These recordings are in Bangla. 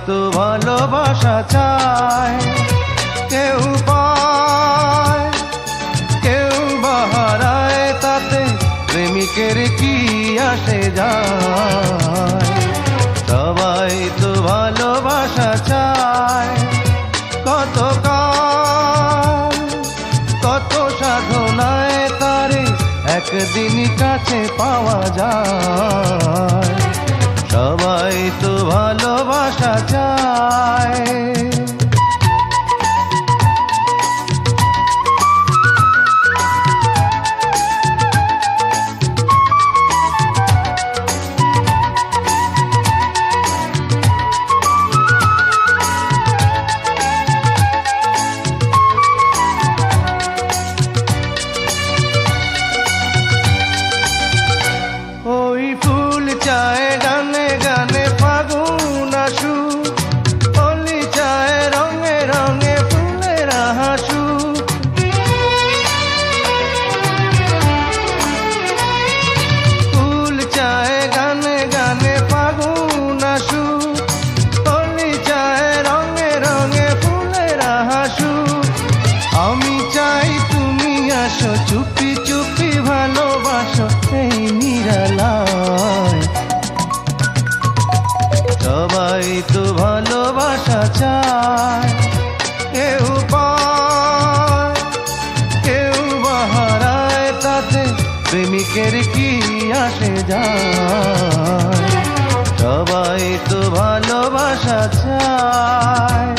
তো ভালোবাসা চায়, কেউ পায় কেউ বাহারায়, তাতে প্রেমিকের কি আসে যায়। সবাই তো ভালোবাসা চায়, কত কাল কত সাধনায় তারে একদিন কাছে পাওয়া যায়। সবাই তো ভালোবাসা চায়। ওই ফুল চায় গানে গানে ফাগুন আসু, অলি চায় রঙে রঙে ফুলের হাসু। ফুল চায় গানে গানে ফাগুন আসু, অলি চায় রঙে রঙে ফুলের হাসু। আমি চাই তুমি আসো, চুপি চুপি ভালোবাসো এই নিরালায়। সবাই তো ভালোবাসা চায়, কেউ পায় কেউ বাহারায়, তাতে প্রেমিকের কি আসে যায়। সবাই তো ভালোবাসা চায়।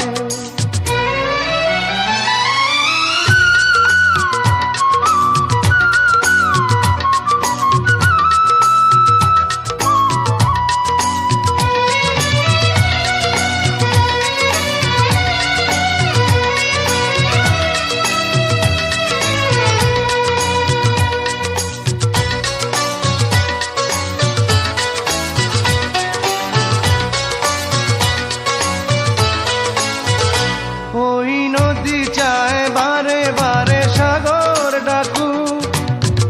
ওই নদী চায় বারে বারে সাগর ডাকু,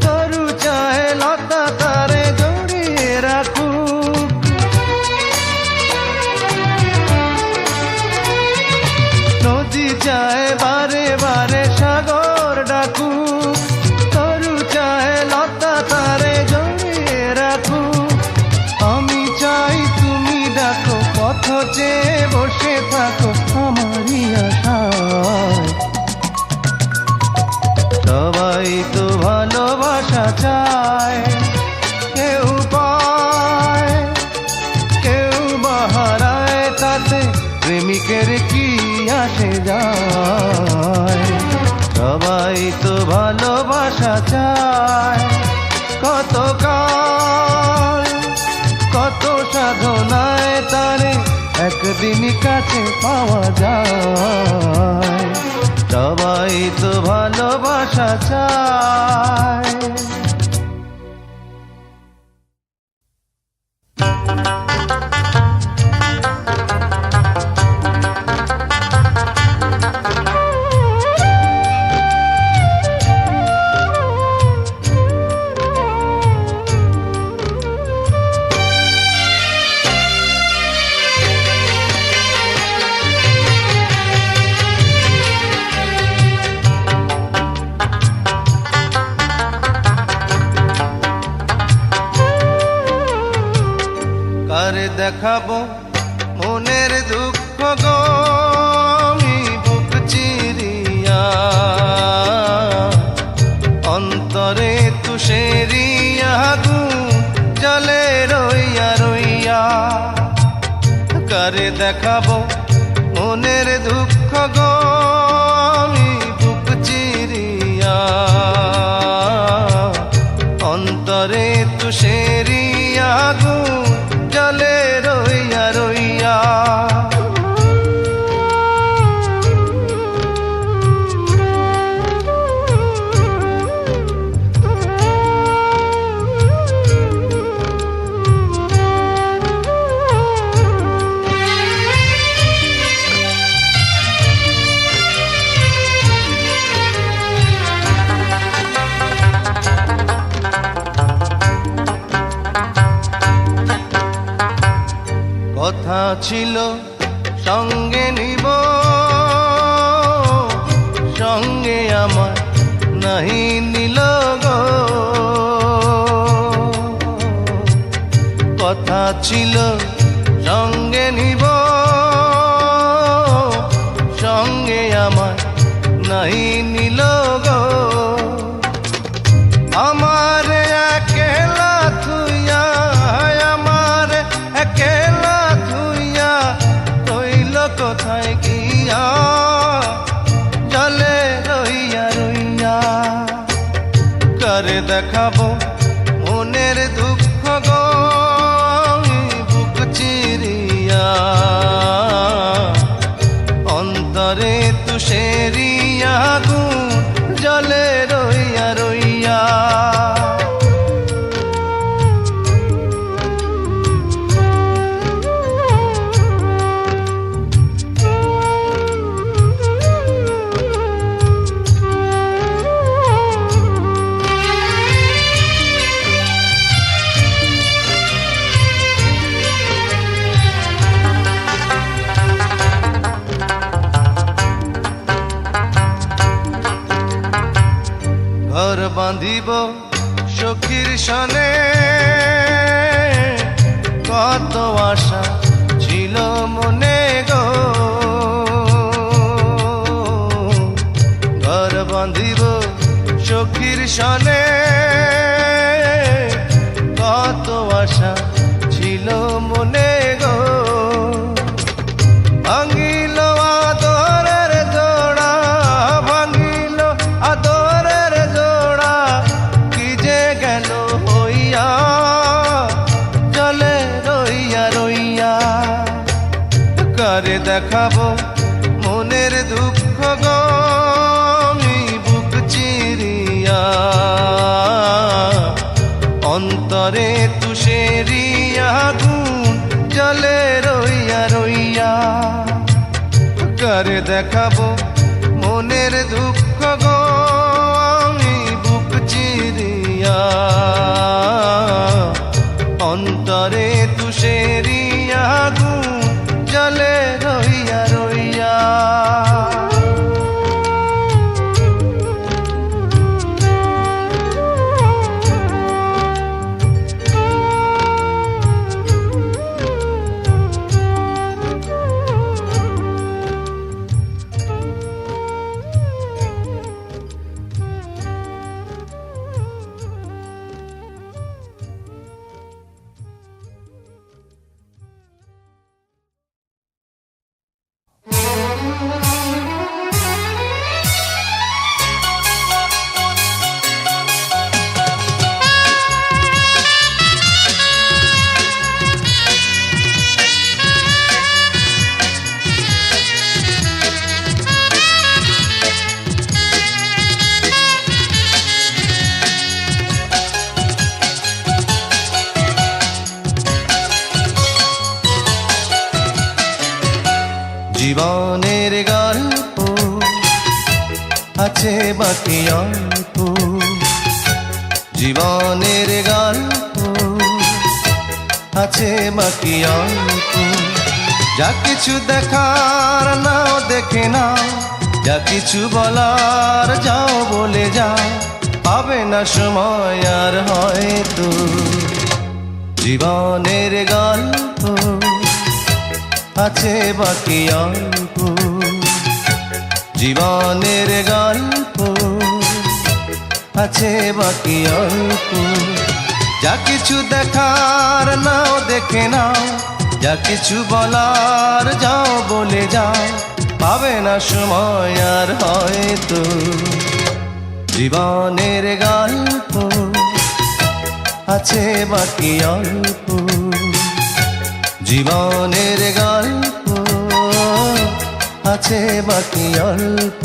তরু চায় লতা তারে জড়িয়ে রাখু। নদী চায় বারে বারে সাগর ডাকু, তরু চায় লতা তারে জড়িয়ে রাখু। আমি চাই তুমি ডাকো, পথ চেয়ে বসে থাকো আমারই আশায়। সবাই তো ভালোবাসা চায়, কেউ পায় কেউ বাহারায়, তাতে প্রেমিকের কি আসে যায়। সবাই তো ভালোবাসা চায়, কত কাল কত সাধনায় তারে একদিন কাছে পাওয়া যায়। সবাই তো ভালোবাসা চায়। কারে দেখাবো মনের দুঃখ গো আমি বুক চিরিয়া, অন্তরে তুষেরিয়া আগুন জ্বলে রইয়া রইয়া। কারে দেখাবো মনের দুঃখ গো আমি বুক চিরিয়া, অন্তরে তুষেরিয়া আগুন জ্বলে রইয়া রইয়া। কথা ছিল সঙ্গে নিব, সঙ্গে আমার নাহি নিল গো। কথা ছিল সঙ্গে নিব, সঙ্গে আমার নাহি নিল গো। আমার একেলা থুইয়া, আমার একেলা থুইয়া রইল কোথায় গিয়া, জলে রইয়া রইয়া। করে দেখাবো মনের দুঃখ গো, বুক চিরিয়া অন্তরে তুষেরিয়া আগুন জলে রইয়া রইয়া। ঘর বাঁধিব সখীর সনে, কত আশা ছিল মনে গো। ঘর বাঁধিব সখীর সনে, কত আশা ছিল মনে গো। ভাঙিল আদরের জোড়া, ভাঙিল আদরের জোড়া, কি যে গেল হইয়া, জলে রইয়া রইয়া। কারে দেখাবো মনের দুঃখ গো, বুক চিরিয়া অন্তরে তুষেরিয়া আগুন জলে রইয়া রইয়া। কারে দেখাবো মনের দুঃখ গো, বুক চিরিয়া অন্তরে তুষেরিয়া আগুন জলে রইয়া রইয়া। জীবনের গল্প আছে বাকি অল্প, জীবনের গল্প আছে বাকি অল্প। যা কিছু দেখার নাও দেখে নাও, যা কিছু বলার যাও বলে যাও, পাবে না সময় আর হয়তো। জীবনের গল্প আছে বাকি অল্প, জীবনের গল্প আছে বাকি অল্প। যা কিছু দেখার নাও দেখে নাও, যা কিছু বলার যাও বলে যাও, পাবে না সময় আর হয়তো। জীবনের গল্প আছে বাকি অল্প, জীবনের গল্প আছে বাকি অল্প।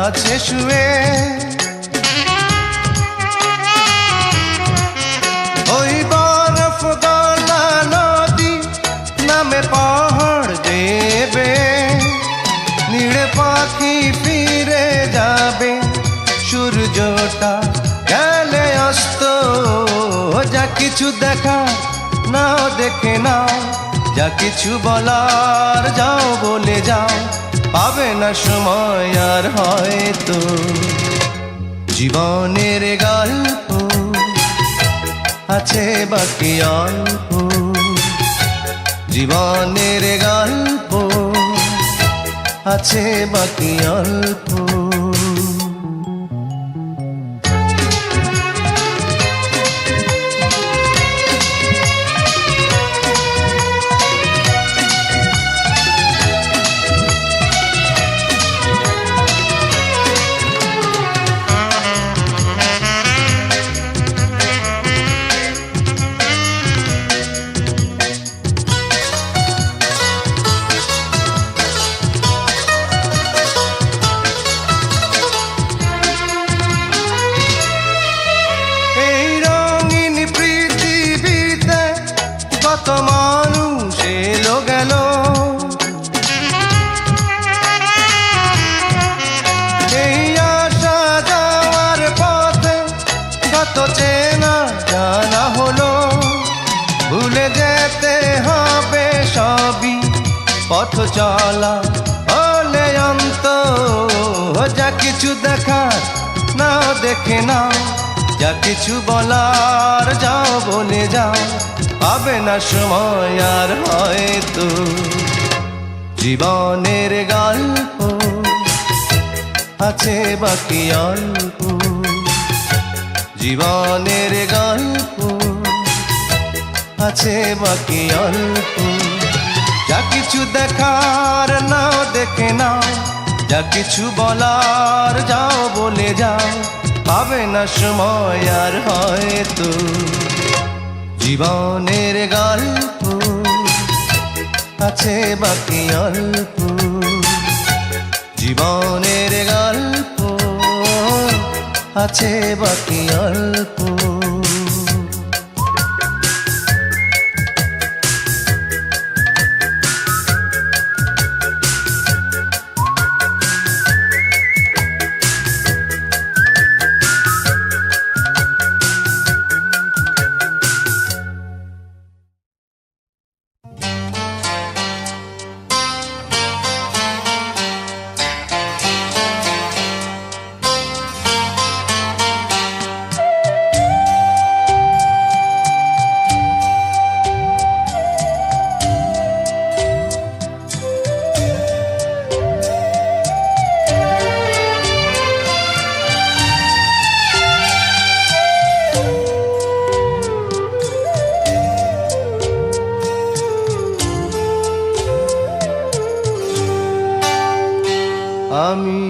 আছে শুয়ে, ওই বরফ গলা নদী নামে পাহাড় দেবে, নীড়ে পাখি ফিরে যাবে, সূর্যটা গেলে অস্ত। যা কিছু দেখা নাও দেখে নাও, যা কিছু বলার যাও বলে যাও, পাবে না সময় আর হয়তো। জীবনের গল্প আছে বাকি অল্প, জীবনের গল্প আছে বাকি অল্প। কত মানুষ এলো গেল, এই আসা যাওয়ার পথে কত চেনা জানা হলো। ভুলে যেতে হবে সবই পথ চলা হলে অন্ত। যা কিছু দেখার নাও দেখে নাও, যা কিছু বলার যাও বলে যাও, পাবে না সময় আর হয়তো। জীবনের গল্প আছে বাকি অল্প, জীবনের গল্প আছে বাকি অল্প। যা কিছু দেখার নাও দেখে নাও, যা কিছু বলার যাও বলে যাও, পাবে না সময় আর হয়তো। জীবনের গল্প আছে বাকি অল্প, জীবনের গল্প আছে বাকি অল্প। আমি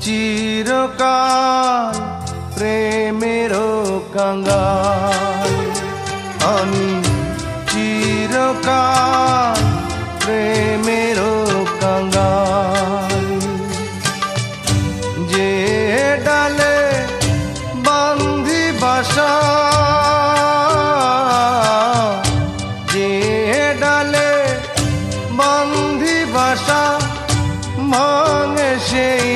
চিরকাল প্রেমের কাঙ্গাল, আমি চিরকাল প্রেমের কাঙ্গাল। যে ডালে বান্ধি বাসা, যে ডালে বান্ধি বাসা, ভাঙে সেই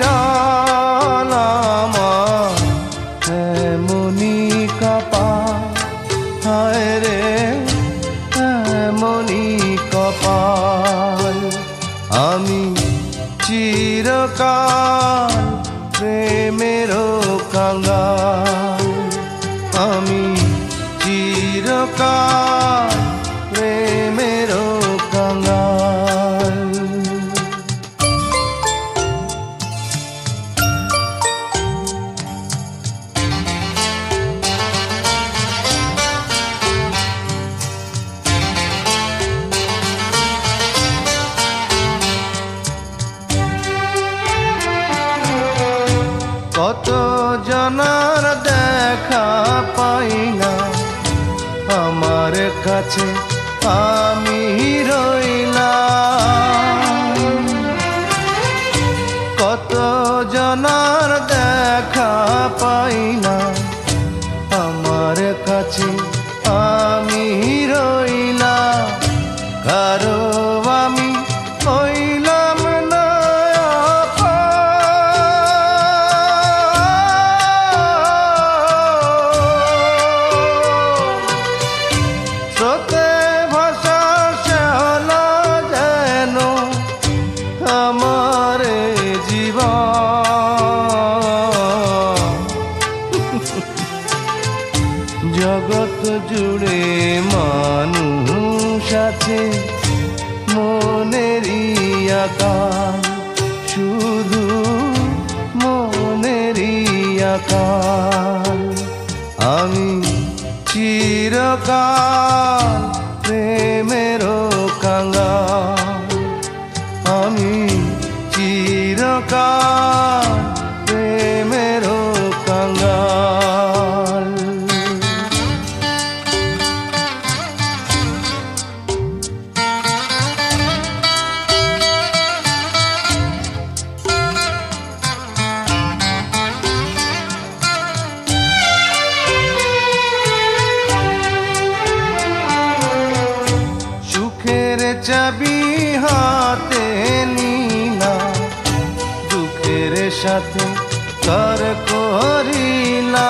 ডাল আমার এমনি কপাল। হায় রে এমনি কপাল। আমি চিরকাল প্রেমের কাঙ্গাল, আমি চিরকাল প্রেমের কাঙ্গাল। কত জনার দেখা পাই না, আমার কাছে আমি রইলাম। কত মনেরই আকার, শুধু মনেরই আকার। আমি চিরকাল প্রেমেরও কাঙ্গাল, আমি চিরকাল প্রেমেরও কাঙ্গাল। সুখের চাবি হাতে নিলা, দুঃখের সাথে কর করিলাম।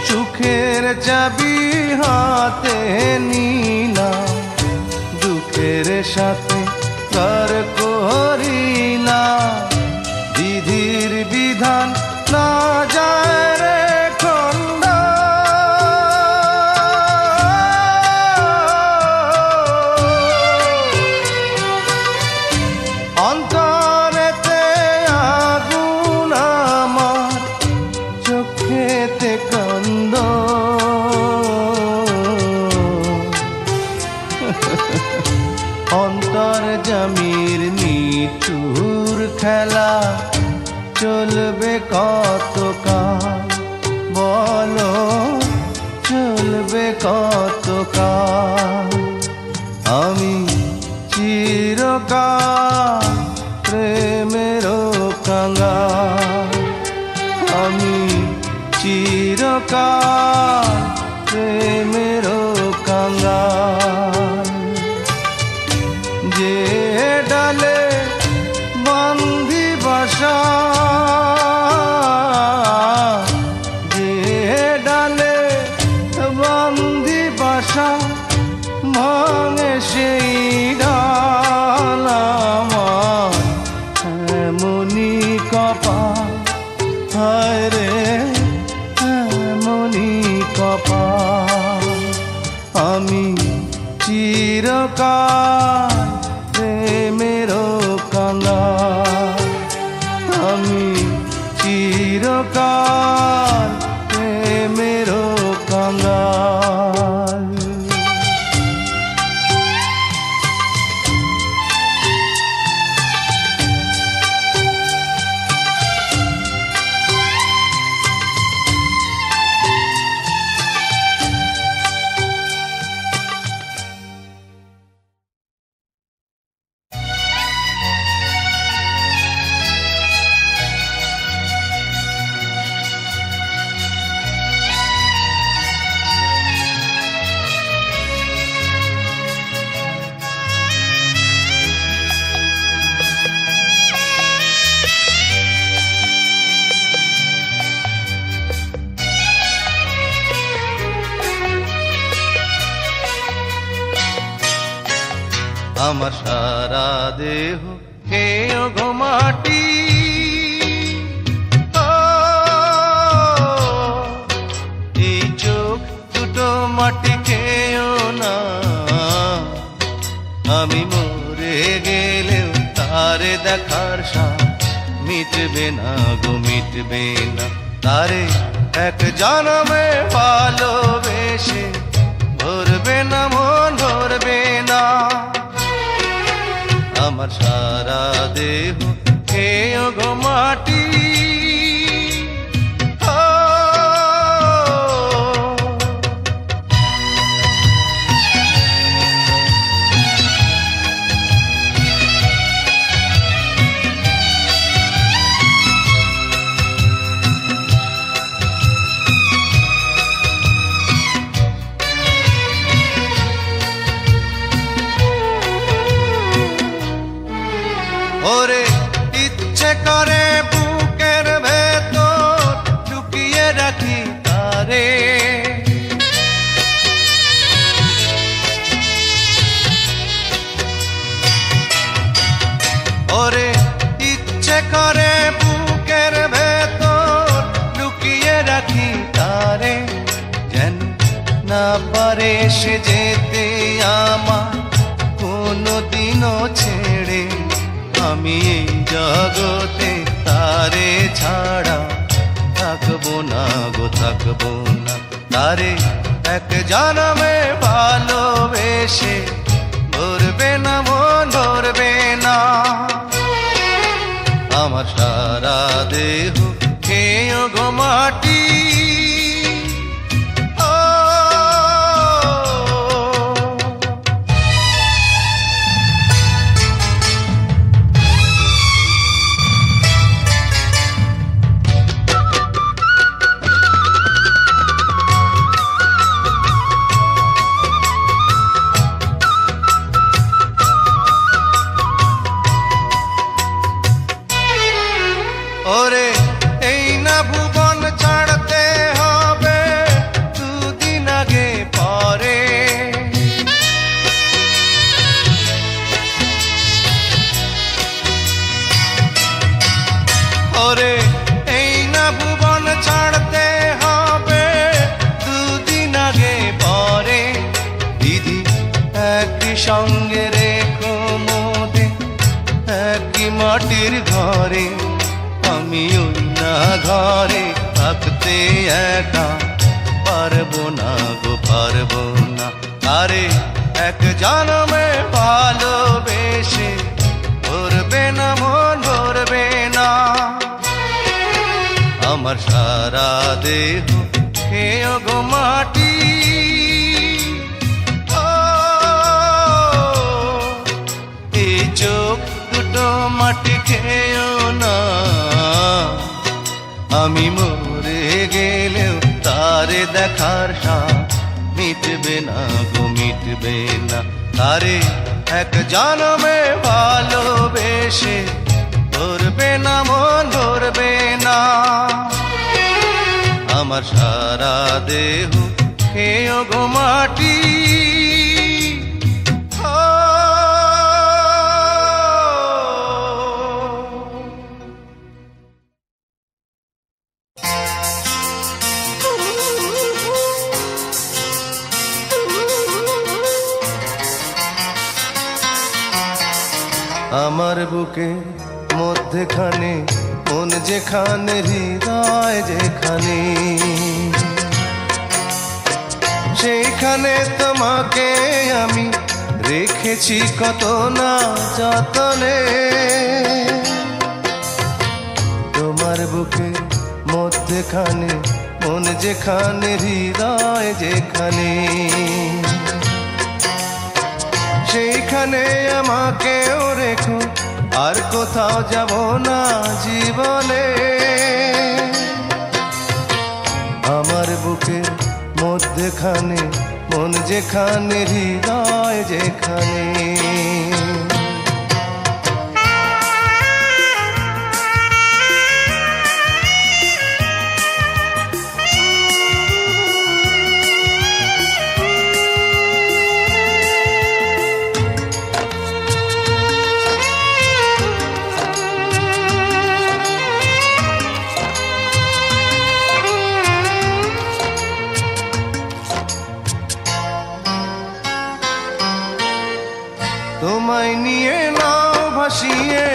সুখের চাবি হাতে নিলা, দুঃখের সাথে কর করিলাম। বিধির বিধান না যায় রে খন্ডা, অন্তরেতে আগুন আমার, চোখেতে কান্দ। অন্তর্যামীর নিঠুর খেলা চলবে কতকাল, বলো চলবে কতকাল। আমি চিরকাল প্রেমেরও কাঙ্গাল, আমি চিরকাল প্রেমেরও কাঙ্গাল। যে ডালে বান্ধি বাসা, যে ডালে বান্ধি বাসা, ভাঙে সেই ডাল আমার। এমনি কপাল, হায় রে এমনি কপাল। আমি চিরকাল প্রেমেরও কাঙ্গাল, আমি চিরকাল প্রেমেরও কাঙ্গাল। আমার সারা দেহ খেয়ে গো মাটি, এই চোখ দুটো মাটি খেয়েও না। আমি মরে গেলেও তারে দেখার সাথ মিটবে না গো, মিটবে না। তারে এক জন্মে ভালোবেসে ভরবে না মন, ভরবে না। আমার সারা দেহ খেয়ে গো মাটি, ওরে ইচ্ছে করে বুকের ভেতর লুকিয়ে রাখি তারে। ওরে ইচ্ছে করে বুকের ভেতর লুকিয়ে রাখি তারে, যেন না পারে সে যেতে জনমে ভালোবেসে ভরবে না মন ভরবে না। আমার সারা দেহ খেয়ে গো মাটি, ওরে এই না ভুবন ছাড়তে হবে দুদিন আগে পরে। ওরে এই না ভুবন ছাড়তে হবে দুদিন আগে পরে। দিদি একই সঙ্গে রেখো মোদে একই মাটির ঘরে। আমি ওই না ঘরে থাকতে একা পারবো না গো পারবো না। আরে এক জনমে ভালোবেসে ভরবে না মন ভরবে না। আমার সারা দেহ খেয়ে গো মাটি, এই চোখ দুটো মাটি খেয়েও না। আমি মরে গেলেও তারে দেখার স্বাদ মিটবে না গো মিটবে না। তারে এক জনমে ভালোবেসে ধরবে না মন ধরবে না। আমার সারা দেহ খেয়ে গো মাটি, আমার বুকে মধ্যেখানে মন যেখানে হৃদয় যেখানে, সেইখানে তোমাকে আমি রেখেছি কত না যতনে। তোমার বুকে মধ্যেখানে মন যেখানে হৃদয় যেখানে, সেইখানে আমাকেও রেখো আর কোথাও যাব না জীবনে। আমার বুকের মধ্যেখানে মন যেখানে হৃদয় যেখানে। তোমায় নিয়ে নাও ভাসিয়ে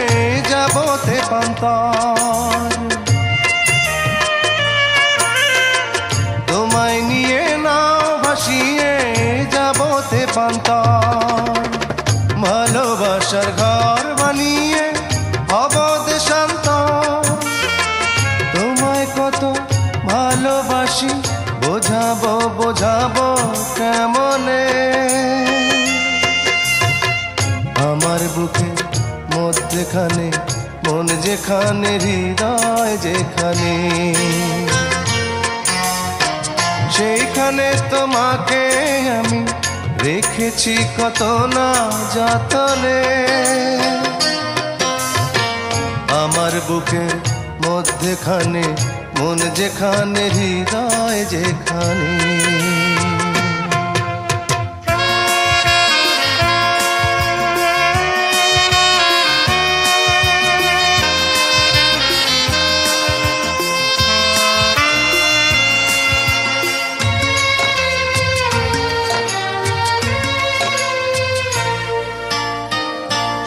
যাবতে পান্তার, তোমায় নিয়ে নাও ভাসিয়ে যাবতে পান্তার। ভালোবাসার ঘর বানিয়ে হব দেশান্তর। তোমায় কত ভালোবাসি বোঝাবো বোঝাবো কেমনে। আমার বুকে মধ্যেখানে মন যেখানে হৃদয় যেখানে, সেইখানে তোমাকে আমি রেখেছি কত না যতনে। আমার বুকের মধ্যেখানে মন যেখানে হৃদয় যেখানে।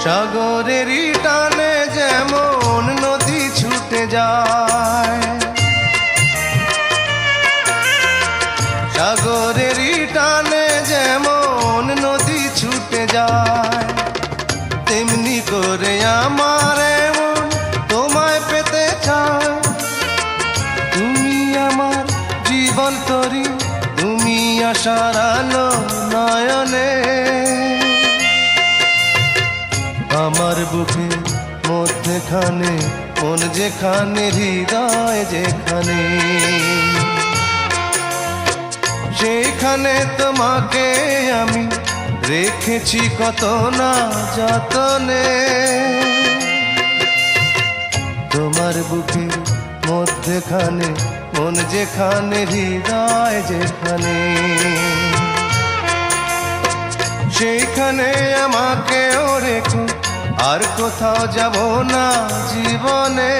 সাগরেরই টানে যেমন নদী ছুটে যায়, সাগরেরই টানে ছুটে যায়, তেমনি করে আমার মন তোমায় পেতে চায়। তুমি আমার জীবন তরি, তুমি আশার আলো নয়নে। আমার বুকের মধ্যেখানে মন যেখানে, হৃদয় যেখানে, সেখানে তোমাকে আমি রেখেছি কত না যতনে। তোমার বুকের মধ্যেখানে মন যেখানে, হৃদয় যেখানে, সেইখানে আমাকেও রেখো, আর কোথাও যাব না জীবনে।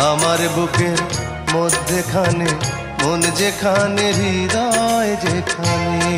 আমার বুকের মধ্যেখানে মন যেখানে, হৃদয় যেখানে।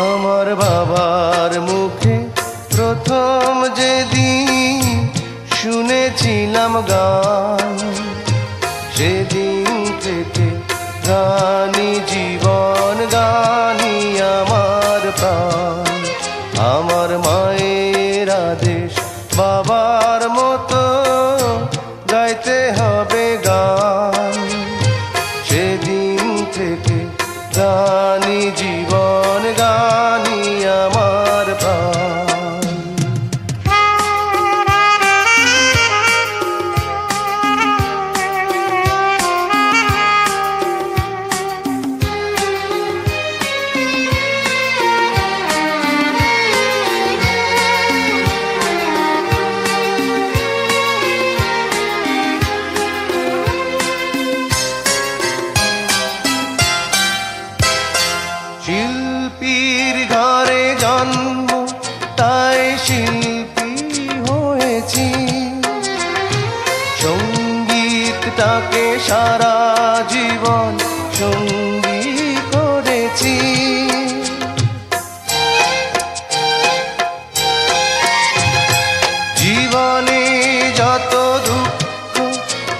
আমার বাবার মুখে প্রথম যেদিন শুনেছিলাম গান, সেদিন থেকে গানি জীবন, গানি আমার প্রাণ। আমার মায়ের আদেশ বাবার মতো গাইতে হবে গান, সেদিন থেকে গানি জীবন, গানি আমার প্রাণ। শিল্পীর ঘরে জন্ম, তাই শিল্পী হয়েছি। সঙ্গীতটাকে সারা জীবন সঙ্গী করেছি। জীবনে যত দুঃখ,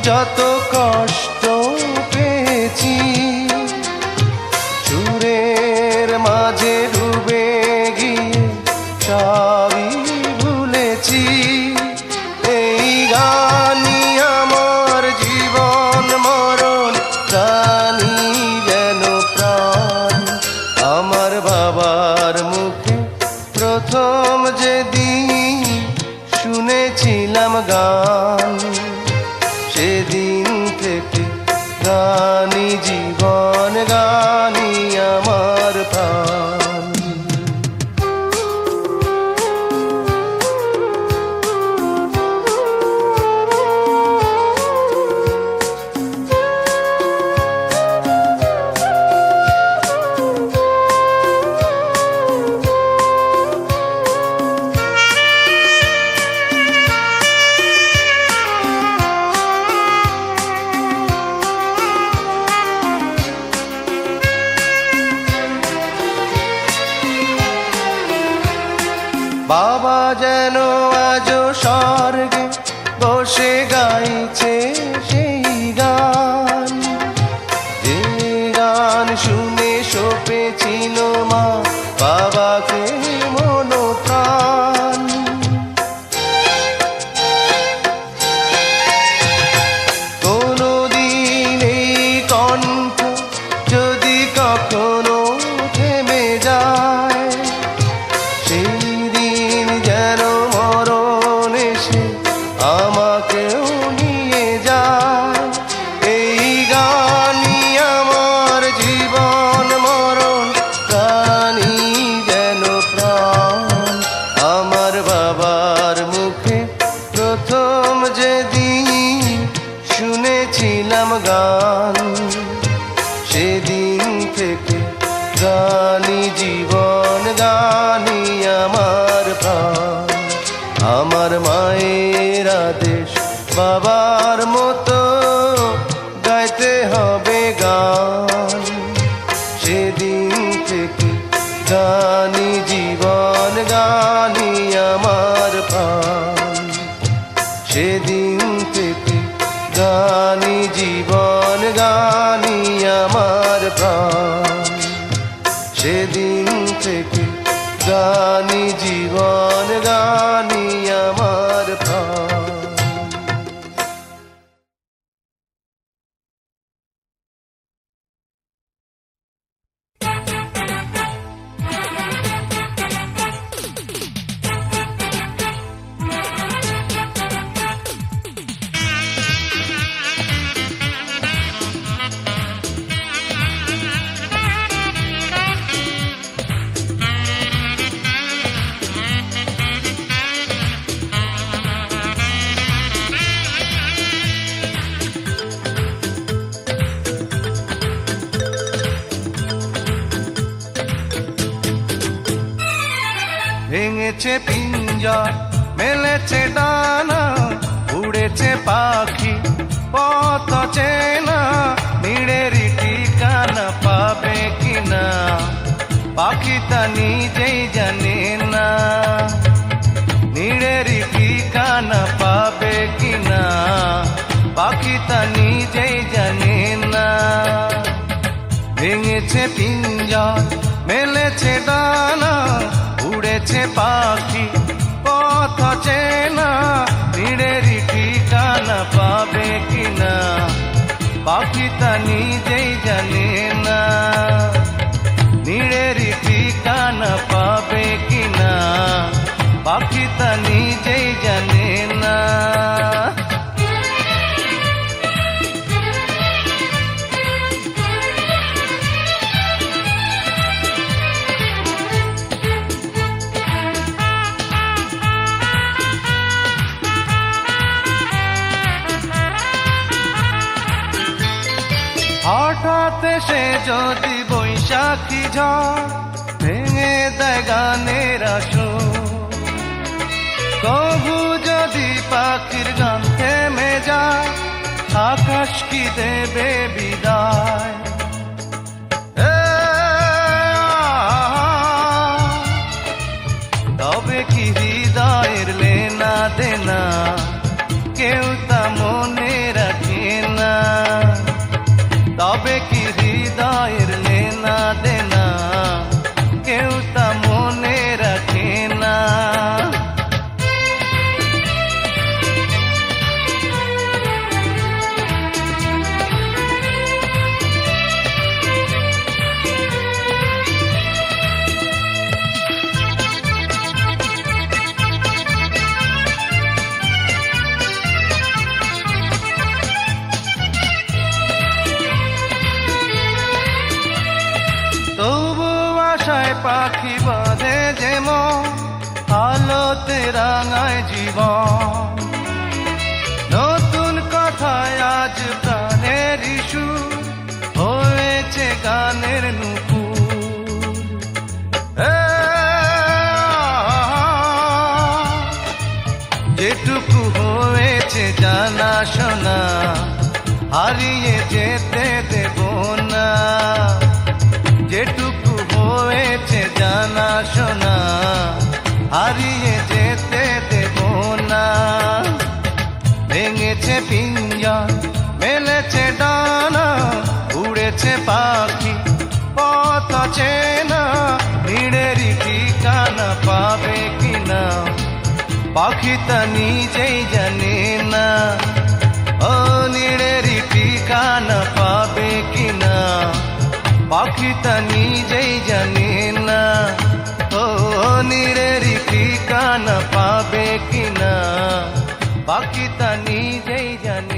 যত কষ্ট পেয়েছি, সুরের মাঝে ডুবে গিয়ে সবই ভুলেছি। এই গানই আমার জীবন মরণ, গানই যেন প্রাণ। আমার বাবার মুখে প্রথম যেদিন শুনেছিলাম গান, সেদিন থেকে গানি জীবন, গানি আমার প্রাণ। বাবা যেন আজও স্বর্গে বসে গাইছে সেই গান, যে গান শুনে সপেছিল মা বাবাকে মন প্রাণ। কোনদিন এই কণ্ঠ যদি কখনো থেমে যায়, সেই দিন যেন মরণ এসে আমাকেও নিয়ে গেয়েছিলাম গান, সেদিন থেকে গানি জীবন, গানি আমার প্রাণ। আমার মায়ের আদেশ বাবার মতো গাইতে হবে গান, সেদিন থেকে গানি জীবন, গানি আমার প্রাণ। সেদিন থেকে গানি জীবন, গানি আমার প্রাণ। সেদিন থেকে গানি জীবন, গানি আমার প্রাণ। ভেঙেছে পিঞ্জর, মেলেছে ডানা, উড়েছে পাখি পথ চেনা, নিড়েরই ঠিকানা পাবে কিনা পাখি তা নিজেই জানে না। নিড়েরই ঠিকানা পাবে কিনা পাখি তা নিজেই জানে না। ভেঙেছে পিঞ্জর, মেলেছে ডানা, উড়েছে পাখি পথ চেনা, নিড়েরই ঠিকানা পাবে কিনা পাখি তা নিজেই জানে না। নিড়েরই ঠিকানা পাবে কিনা পাখি তা নিজেই জানে না। হঠাৎ সে যদি বৈশাখী ঝড় ভেঙে দেয় গানের আসর, কবু যদি পাখির গান থেমে যায় আকাশ কি দেবে বিদায়। তবে কি হৃদয়ের লেনা দেনা কেউ তা মনে রাখে না। তবে কি হৃদয়ের লেনা দেনা কেউ তা মনে রাখে না। তবু আশায় পাখি বাঁধে যেমন, আলোতে রাঙায় জীবন। নতুন কথায় আজ প্রাণের সুর হয়েছে গানের নুপুর। যেটুকু হয়েছে জানা শোনা হারিয়ে যেতে দেব না। যেটুকু হয়েছে জানা শোনা হারিয়ে যেতে দেব না। ভেঙেছে পিঞ্জর, মেলেছে ডানা, উড়েছে পাখি পথ চেনা, নিড়েরই ঠিকানা পাবে কিনা পাখি তা নিজেই জানে না। ও নিড়েরই ঠিকানা পাবে কিনা পাখি তা নিজেই জানে না। ও নিড়েরই ঠিকানা পাবে কিনা পাখি তা নিজেই জানে।